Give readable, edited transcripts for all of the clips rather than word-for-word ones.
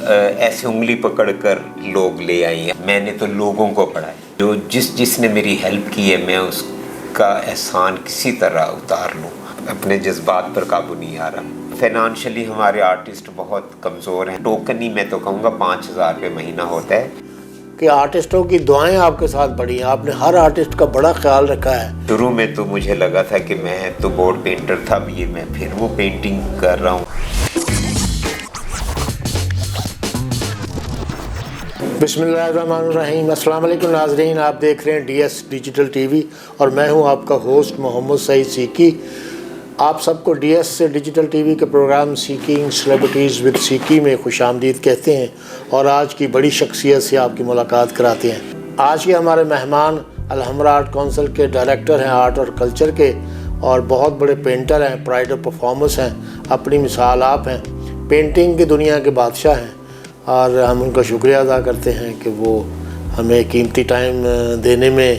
ایسے انگلی پکڑ کر لوگ لے آئی ہیں. میں نے تو لوگوں کو پڑھایا. جو جس نے میری ہیلپ کی ہے میں اس کا احسان کسی طرح اتار لوں. اپنے جذبات پر قابو نہیں آ رہا. فائنانشلی ہمارے آرٹسٹ بہت کمزور ہیں. ٹوکن ہی میں تو کہوں گا 5,000 روپے مہینہ ہوتا ہے. کہ آرٹسٹوں کی دعائیں آپ کے ساتھ بڑی ہیں. آپ نے ہر آرٹسٹ کا بڑا خیال رکھا ہے. شروع میں تو مجھے لگا تھا کہ میں تو بورڈ پینٹر تھا, اب یہ میں پھر وہ پینٹنگ کر رہا ہوں. بسم اللہ الرحمن الرحیم. السلام علیکم ناظرین, آپ دیکھ رہے ہیں D S digital T V اور میں ہوں آپ کا ہوسٹ محمد سعید سیکی. آپ سب کو ڈی ایس سے ڈیجیٹل ٹی وی کے programme seeking celebrities with Siki میں خوش آمدید کہتے ہیں اور آج کی بڑی شخصیت سے آپ کی ملاقات کراتے ہیں. آج کے ہمارے مہمان الحمرا آرٹ کونسل کے ڈائریکٹر ہیں آرٹ اور کلچر کے, اور بہت بڑے پینٹر ہیں, پرائڈ آف پرفارمنس ہیں, اپنی مثال آپ ہیں, پینٹنگ کی دنیا کے بادشاہ ہیں. اور ہم ان کا شکریہ ادا کرتے ہیں کہ وہ ہمیں قیمتی ٹائم دینے میں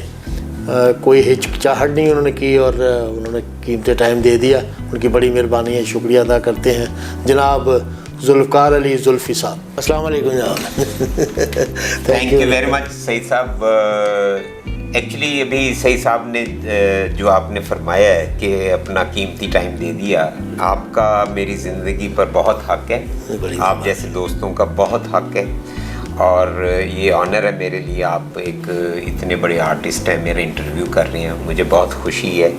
کوئی ہچکچاہٹ نہیں انہوں نے کی اور انہوں نے قیمتی ٹائم دے دیا. ان کی بڑی مہربانی ہے, شکریہ ادا کرتے ہیں. جناب ذوالفقار علی زلفی صاحب, السلام علیکم جناب. تھینک یو ویری مچ سعید صاحب. ایکچولی ابھی سعید صاحب نے جو آپ نے فرمایا ہے کہ اپنا قیمتی ٹائم دے دیا, آپ کا میری زندگی پر بہت حق ہے. آپ جیسے دوستوں کا بہت حق ہے اور یہ آنر ہے میرے لیے. آپ ایک اتنے بڑے آرٹسٹ ہیں, میرا انٹرویو کر رہے ہیں, مجھے بہت خوشی ہے.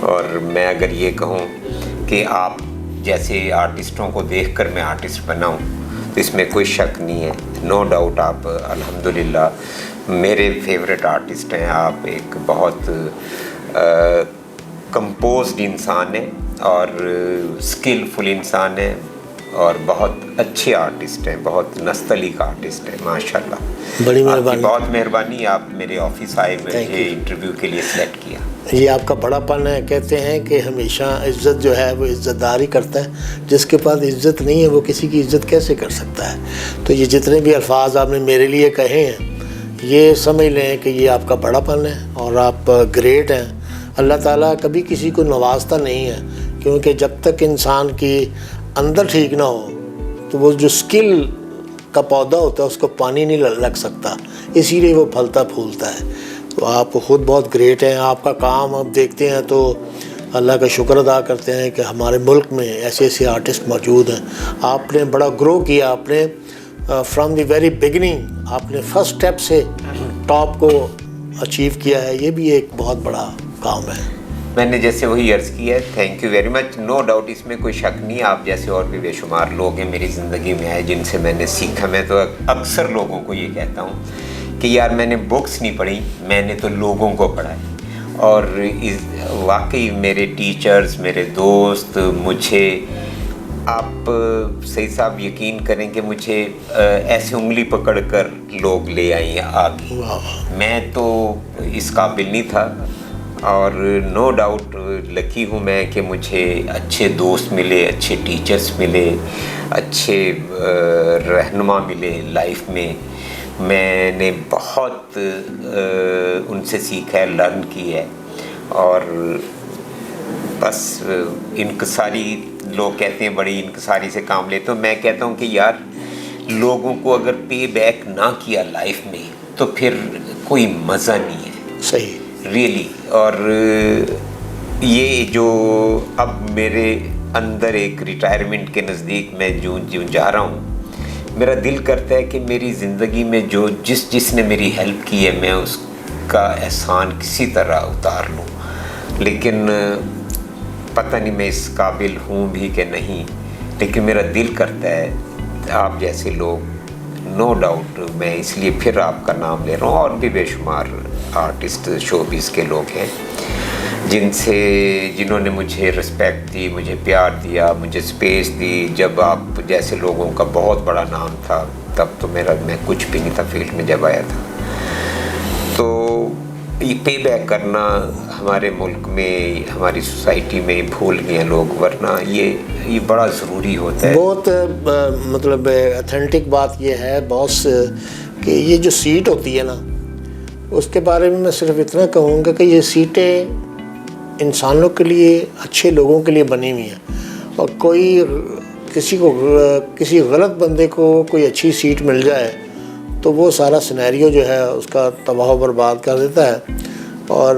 اور میں اگر یہ کہوں کہ آپ جیسے آرٹسٹوں کو دیکھ کر میں آرٹسٹ بنا ہوں تو اس میں کوئی شک نہیں ہے. نو ڈاؤٹ آپ الحمدللہ میرے فیوریٹ آرٹسٹ ہیں. آپ ایک بہت کمپوزڈ انسان ہیں اور اسکلفل انسان ہیں اور بہت اچھے آرٹسٹ ہیں, بہت نستعلیق آرٹسٹ ہیں ماشاءاللہ. بڑی مہربانی, بہت مہربانی. آپ میرے آفس آئے, مجھے انٹرویو کے لیے سلیکٹ کیا. یہ آپ کا بڑا پن ہے. کہتے ہیں کہ ہمیشہ عزت جو ہے وہ عزت دار ہی کرتا ہے, جس کے پاس عزت نہیں ہے وہ کسی کی عزت کیسے کر سکتا ہے. تو یہ جتنے بھی الفاظ آپ نے میرے لیے کہے ہیں یہ سمجھ لیں کہ یہ آپ کا بڑا پن ہے اور آپ گریٹ ہیں. اللہ تعالیٰ کبھی کسی کو نوازتا نہیں ہے, کیونکہ جب تک انسان کی اندر ٹھیک نہ ہو تو وہ جو اسکل کا پودا ہوتا ہے اس کو پانی نہیں لگ سکتا, اسی لیے وہ پھلتا پھولتا ہے. تو آپ خود بہت گریٹ ہیں. آپ کا کام اب دیکھتے ہیں تو اللہ کا شکر ادا کرتے ہیں کہ ہمارے ملک میں ایسے ایسے آرٹسٹ موجود ہیں. آپ نے بڑا گرو کیا, آپ نے فرام دی ویری بگننگ آپ نے فرسٹ اسٹیپ سے ٹاپ کو اچیو کیا ہے. یہ بھی ایک بہت بڑا کام ہے. میں نے جیسے وہی عرض کیا ہے, thank you very much. No doubt اس میں کوئی شک نہیں. آپ جیسے اور بھی بے شمار لوگ ہیں میری زندگی میں آئے جن سے میں نے سیکھا. میں تو اکثر لوگوں کو یہ کہتا ہوں کہ یار میں نے بکس نہیں پڑھی, میں نے تو لوگوں کو پڑھا ہے. اور واقعی میرے ٹیچرز, میرے دوست, مجھے آپ سعید صاحب یقین کریں کہ مجھے ایسے انگلی پکڑ کر لوگ لے آئی ہیں آگے. میں تو اس قابل نہیں تھا اور نو ڈاؤٹ لکی ہوں میں کہ مجھے اچھے دوست ملے, اچھے ٹیچرز ملے, اچھے رہنما ملے لائف میں. میں نے بہت ان سے سیکھا ہے, لرن کی ہے. اور بس انکساری, لوگ کہتے ہیں بڑی انکساری سے کام لیتے ہوں. میں کہتا ہوں کہ یار لوگوں کو اگر پے بیک نہ کیا لائف میں تو پھر کوئی مزہ نہیں ہے. صحیح, ریئلی. اور یہ جو اب میرے اندر ایک ریٹائرمنٹ کے نزدیک میں جو جا رہا ہوں, میرا دل کرتا ہے کہ میری زندگی میں جو جس نے میری ہیلپ کی ہے میں اس کا احسان کسی طرح اتار لوں. لیکن پتہ نہیں میں اس قابل ہوں بھی کہ نہیں, لیکن میرا دل کرتا ہے آپ جیسے لوگ. نو ڈاؤٹ میں اس لیے پھر آپ کا نام لے رہا ہوں. اور بھی بے شمار آرٹسٹ شوبیز کے لوگ ہیں جنہوں نے مجھے رسپیکٹ دی, مجھے پیار دیا, مجھے اسپیس دی. جب آپ جیسے لوگوں کا بہت بڑا نام تھا تب تو میں کچھ بھی نہیں تھا فیلڈ میں جب آیا تھا. تو یہ پے بیک کرنا ہمارے ملک میں, ہماری سوسائٹی میں بھول گئے ہیں لوگ, ورنہ یہ بڑا ضروری ہوتا ہے. بہت مطلب اتھینٹک بات یہ ہے باس کہ یہ جو سیٹ ہوتی ہے نا اس کے بارے میں صرف اتنا کہوں گا کہ یہ سیٹیں انسانوں کے لیے, اچھے لوگوں کے لیے بنی ہوئی ہیں. اور کوئی کسی غلط بندے کو کوئی اچھی سیٹ مل جائے تو وہ سارا سینیریو جو ہے اس کا تباہ و برباد کر دیتا ہے اور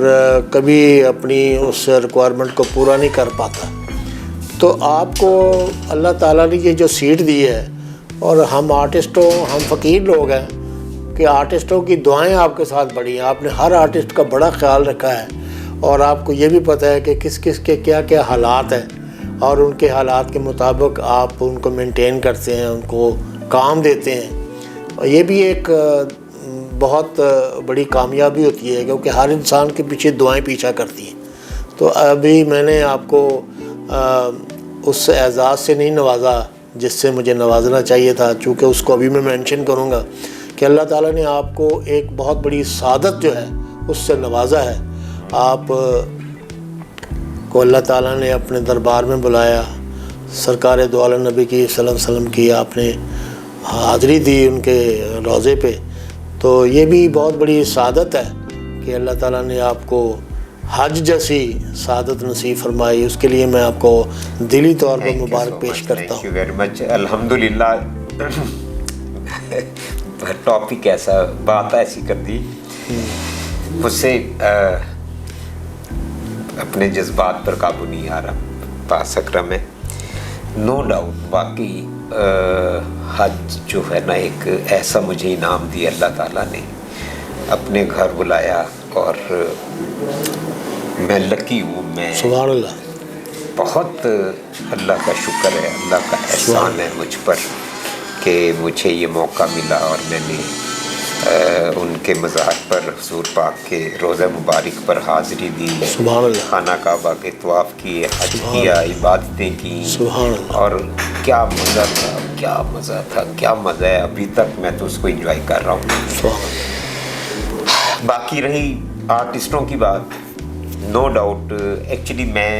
کبھی اپنی اس ریکوائرمنٹ کو پورا نہیں کر پاتا. تو آپ کو اللہ تعالیٰ نے یہ جو سیٹ دی ہے، اور ہم آرٹسٹوں، ہم فقیر لوگ ہیں کہ آرٹسٹوں کی دعائیں آپ کے ساتھ بڑی ہیں. آپ نے ہر آرٹسٹ کا بڑا خیال رکھا ہے اور آپ کو یہ بھی پتہ ہے کہ کس کس کے کیا کیا حالات ہیں اور ان کے حالات کے مطابق آپ ان کو مینٹین کرتے ہیں، ان کو کام دیتے ہیں. اور یہ بھی ایک بہت بڑی کامیابی ہوتی ہے کیونکہ ہر انسان کے پیچھے دعائیں پیچھا کرتی ہیں. تو ابھی میں نے آپ کو اس اعزاز سے نہیں نوازا جس سے مجھے نوازنا چاہیے تھا، چونکہ اس کو ابھی میں مینشن کروں گا کہ اللہ تعالیٰ نے آپ کو ایک بہت بڑی سعادت جو ہے اس سے نوازا ہے. آپ کو اللہ تعالیٰ نے اپنے دربار میں بلایا، سرکار دو عالم نبی کی صلی اللہ علیہ وسلم کی آپ نے حاضری دی ان کے روضے پہ. تو یہ بھی بہت بڑی سعادت ہے کہ اللہ تعالیٰ نے آپ کو حج جیسی سعادت نصیب فرمائی. اس کے لیے میں آپ کو دلی طور پر مبارک پیش کرتا ہوں. تھینک یو ویری مچ. الحمدللہ ٹاپک ایسا، بات ایسی کر دی، مجھ سے اپنے جذبات پر قابو نہیں آ رہا. پاس اکرم ہے، نو ڈاؤٹ. واقعی حج جو ہے نا ایک ایسا مجھے انعام دیا اللہ تعالیٰ نے، اپنے گھر بلایا، اور میں لکی ہوں. میں سبحان اللہ، بہت اللہ کا شکر ہے، اللہ کا احسان ہے مجھ پر کہ مجھے یہ موقع ملا اور میں نے ان کے مزار پر حضور پاک کے روضہ مبارک پر حاضری دی، سبحان اللہ، خانہ کعبہ کے طواف کیے، حج کیا، عبادتیں کی، سبحان اللہ. اور کیا مزہ تھا، کیا مزہ تھا، کیا مزہ ہے. ابھی تک میں تو اس کو انجوائے کر رہا ہوں. سبحان اللہ. باقی رہی آرٹسٹوں کی بات، نو ڈاؤٹ ایکچولی میں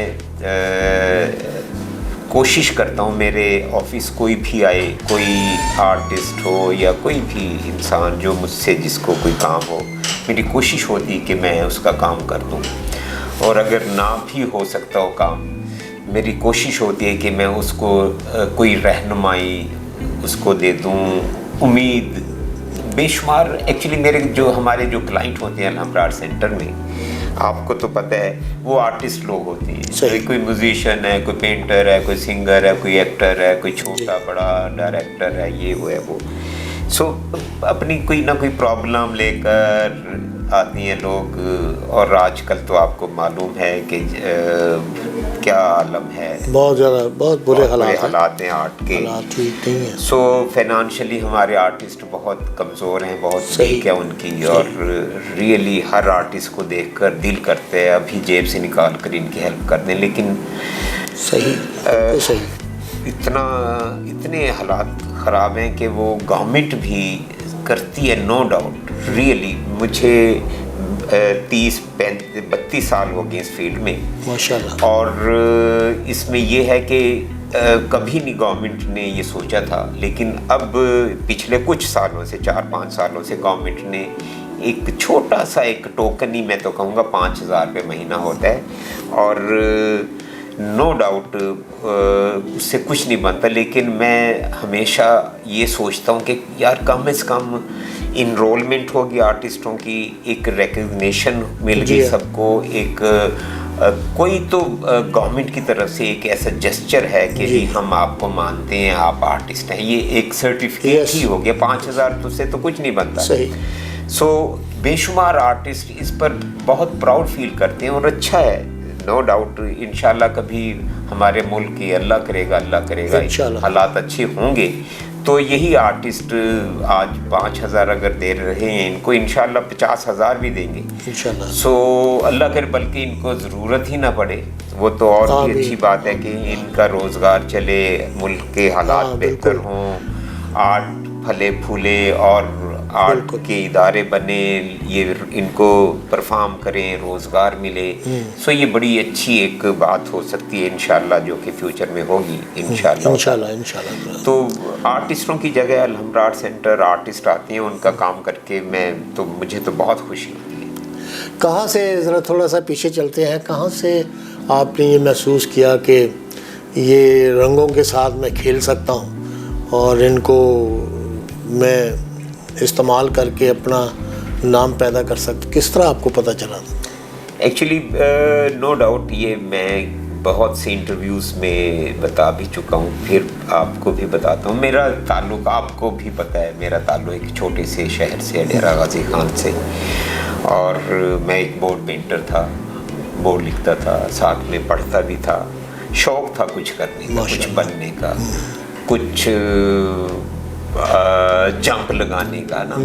کوشش کرتا ہوں میرے آفس کوئی بھی آئے، کوئی آرٹسٹ ہو یا کوئی بھی انسان جو مجھ سے جس کو کوئی کام ہو، میری کوشش ہوتی کہ میں اس کا کام کر دوں. اور اگر نہ بھی ہو سکتا ہو کام، میری کوشش ہوتی ہے کہ میں اس کو کوئی رہنمائی اس کو دے دوں. امید بے شمار ایکچولی میرے ہمارے جو کلائنٹ ہوتے ہیں الحمد آرٹ سینٹر میں، آپ کو تو پتہ ہے وہ آرٹسٹ لوگ ہوتے ہیں. کوئی میوزیشین ہے، کوئی پینٹر ہے، کوئی سنگر ہے، کوئی ایکٹر ہے، کوئی چھوٹا بڑا ڈائریکٹر ہے، یہ وہ ہے وہ. سو اپنی کوئی نہ کوئی پرابلم لے کر آتی ہیں لوگ. اور آج کل تو آپ کو معلوم ہے کہ کیا عالم ہے، بہت زیادہ، بہت برے حالات ہیں آرٹ کے. سو فائنانشلی ہمارے آرٹسٹ بہت کمزور ہیں، بہت ویک ہے ان کی. اور ریئلی ہر آرٹسٹ کو دیکھ کر دل کرتے ہیں ابھی جیب سے نکال کر ان کی ہیلپ کر دیں، لیکن صحیح اتنے حالات خراب ہیں کہ وہ گورنمنٹ بھی کرتی ہے. نو ڈاؤٹ ریئلی مجھے 30-32 سال ہو گئے اس فیلڈ میں ماشاءاللہ. اور اس میں یہ ہے کہ کبھی نہیں گورنمنٹ نے یہ سوچا تھا، لیکن اب پچھلے کچھ سالوں سے 4-5 سالوں سے گورنمنٹ نے ایک چھوٹا سا ایک ٹوکن ہی میں تو کہوں گا 5,000 روپے مہینہ ہوتا ہے. اور نو ڈاؤٹ اس سے کچھ نہیں بنتا، لیکن میں ہمیشہ یہ سوچتا ہوں کہ یار کم از کم انرولمنٹ ہوگی آرٹسٹوں کی، ایک ریکگنیشن مل گئی سب کو، ایک کوئی تو گورنمنٹ کی طرف سے ایک ایسا جسچر ہے کہ جی ہم آپ کو مانتے ہیں، آپ آرٹسٹ ہیں. یہ ایک سرٹیفکیٹ ہی ہو گیا. 5,000 تو سے تو کچھ نہیں بنتا. سو بے شمار آرٹسٹ اس پر بہت پراؤڈ فیل کرتے ہیں اور اچھا ہے. نو ڈاؤٹ انشاءاللہ کبھی ہمارے ملک کی اللہ کرے گا حالات اچھے ہوں گے تو یہی آرٹسٹ آج 5,000 اگر دے رہے ہیں، ان کو انشاءاللہ 50,000 بھی دیں گے انشاءاللہ. سو اللہ کرے بلکہ ان کو ضرورت ہی نہ پڑے، وہ تو اور بھی اچھی بات ہے کہ ان کا روزگار چلے، ملک کے حالات بہتر ہوں، آرٹ پھلے پھولے اور آرٹ کے ادارے بنے، یہ ان کو پرفارم کریں، روزگار ملے. سو یہ بڑی اچھی ایک بات ہو سکتی ہے انشاءاللہ، جو کہ فیوچر میں ہوگی انشاءاللہ. تو آرٹسٹوں کی جگہ الحمد آرٹ سینٹر آرٹسٹ آتے ہیں، ان کا کام کر کے مجھے تو بہت خوشی ہوتی ہے. کہاں سے، ذرا تھوڑا سا پیچھے چلتے ہیں، کہاں سے آپ نے یہ محسوس کیا کہ یہ رنگوں کے ساتھ میں کھیل سکتا ہوں اور ان کو میں استعمال کر کے اپنا نام پیدا کر سکتا. کس طرح آپ کو پتہ چلا؟ ایکچولی نو ڈاؤٹ یہ میں بہت سے انٹرویوز میں بتا بھی چکا ہوں, پھر آپ کو بھی بتاتا ہوں. میرا تعلق آپ کو بھی پتہ ہے, میرا تعلق ایک چھوٹے سے شہر سے, ڈیرہ غازی خان سے, اور میں ایک بورڈ پینٹر تھا, بورڈ لکھتا تھا, ساتھ میں پڑھتا بھی تھا. شوق تھا کچھ کرنے کا, کچھ بننے کا, کچھ جمپ لگانے کا نا.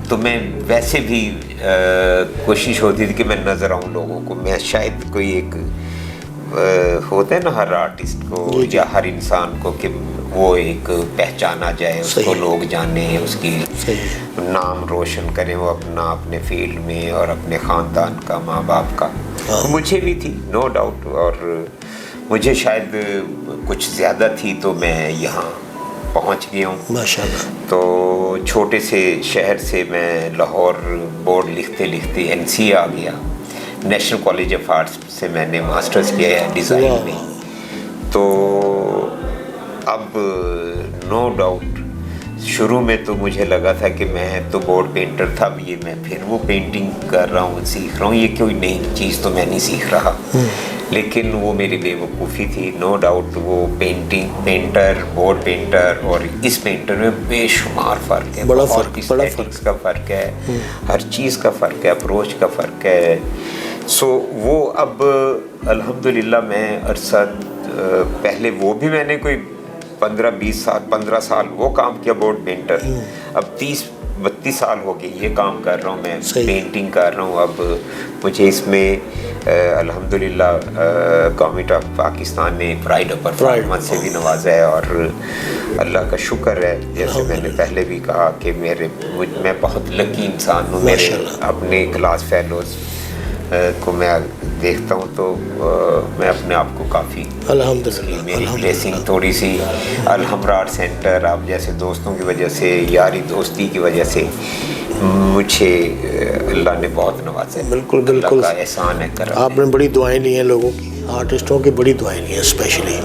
تو میں ویسے بھی کوشش ہوتی تھی کہ میں نظر آؤں لوگوں کو. میں شاید کوئی ایک ہوتا ہے نا ہر آرٹسٹ کو یا ہر انسان کو کہ وہ ایک پہچانا جائے, اس کو لوگ جانیں, اس کی نام روشن کریں وہ اپنے فیلڈ میں اور اپنے خاندان کا, ماں باپ کا. مجھے بھی تھی نو ڈاؤٹ, اور مجھے شاید کچھ زیادہ تھی تو میں یہاں پہنچ گیا ہوں ماشاءاللہ. تو چھوٹے سے شہر سے میں لاہور بورڈ لکھتے لکھتے NCA آ گیا. نیشنل کالج آف آرٹس سے میں نے ماسٹرز کیا ہے ڈیزائن میں. تو اب نو ڈاؤٹ شروع میں تو مجھے لگا تھا کہ میں تو بورڈ پینٹر تھا, اب یہ میں پھر وہ پینٹنگ کر رہا ہوں, سیکھ رہا ہوں, یہ کوئی نئی چیز تو میں نہیں سیکھ رہا. لیکن وہ میری بے وقوفی تھی. نو ڈاؤٹ وہ پینٹر, بورڈ پینٹر اور اس پینٹر میں بے شمار فرق ہے, بڑا اسٹیٹکس کا فرق ہے, ہر چیز کا فرق ہے, اپروچ کا فرق ہے. سو وہ اب الحمدللہ میں عرصہ پہلے وہ بھی میں نے کوئی 15 سال وہ کام کیا بورڈ پینٹر. اب 30-32 سال ہو گئے یہ کام کر رہا ہوں میں, پینٹنگ کر رہا ہوں. اب مجھے اس میں الحمدللہ گورنمنٹ آف پاکستان نے پرائڈ آف پرفارمنس سے بھی نوازا ہے, اور اللہ کا شکر ہے. جیسے میں نے پہلے بھی کہا کہ میں بہت لکی انسان ہوں. میرے اپنے کلاس فیلوز کو میں دیکھتا ہوں تو میں اپنے آپ کو کافی الحمدللہ میری بلیسنگ تھوڑی سی الحمرا آرٹ سینٹر, آپ جیسے دوستوں کی وجہ سے, یاری دوستی کی وجہ سے مجھے اللہ نے بہت نوازا ہے. بالکل اللہ کا احسان ہے کرم. آپ نے بڑی دعائیں لی ہیں لوگوں کی, آرٹسٹوں کی بڑی دعائیں لی ہیں اسپیشلی.